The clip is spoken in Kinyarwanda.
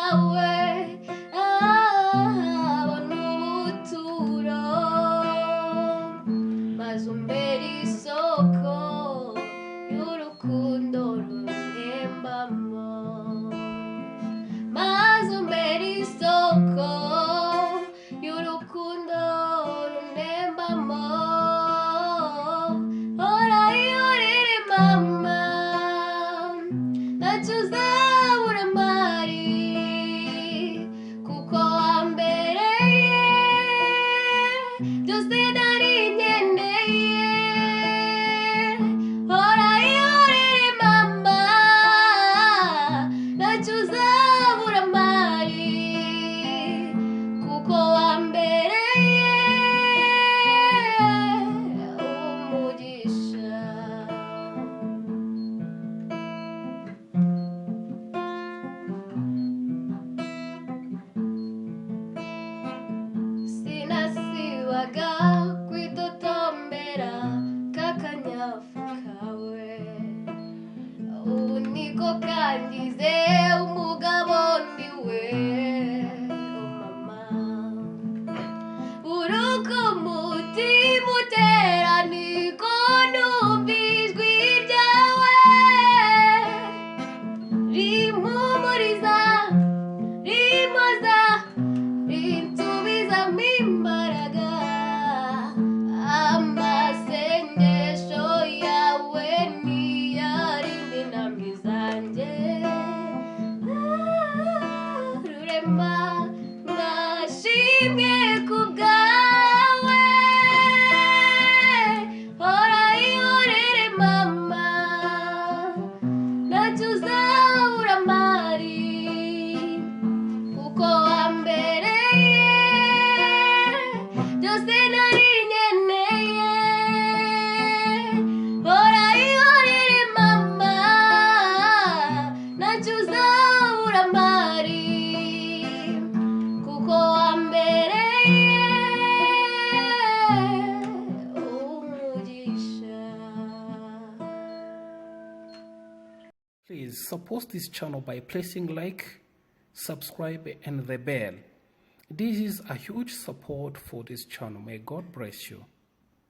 yawe abona ubuturo, maze umbere isoko y'urukundo rurembamo, maze umbere isoko y'urukundo runembamo. Orayihorere mama, ntacyo uzabura mpari, kuko wambereye byose nari nkeneye. Orayihorere mama, ntacyo uzabura mpari, kuko wambereye umugisha. Sinasibaga kwitotombera kakanyafu kawe, ubu niko kangize umugabo ndiwe. Oh mama, uruko umutima utera niko numva ijwi ryawe rimpumuriza, rimpoza, rinsubizamo imbaraga. Amasengesho yawe niyarinda intambwe zanjye. Rurema nashimwe ku bwawe. Orayihorere mama, ntacyo uzabura mpari, kuko wambereye byose nari nkeneye. Orayihorere mama, ntacyo uzabura mpari, kuko wambereye umugisha. Please support this channel by pressing like, subscribe and the bell. This is a huge support for this channel. May God bless you.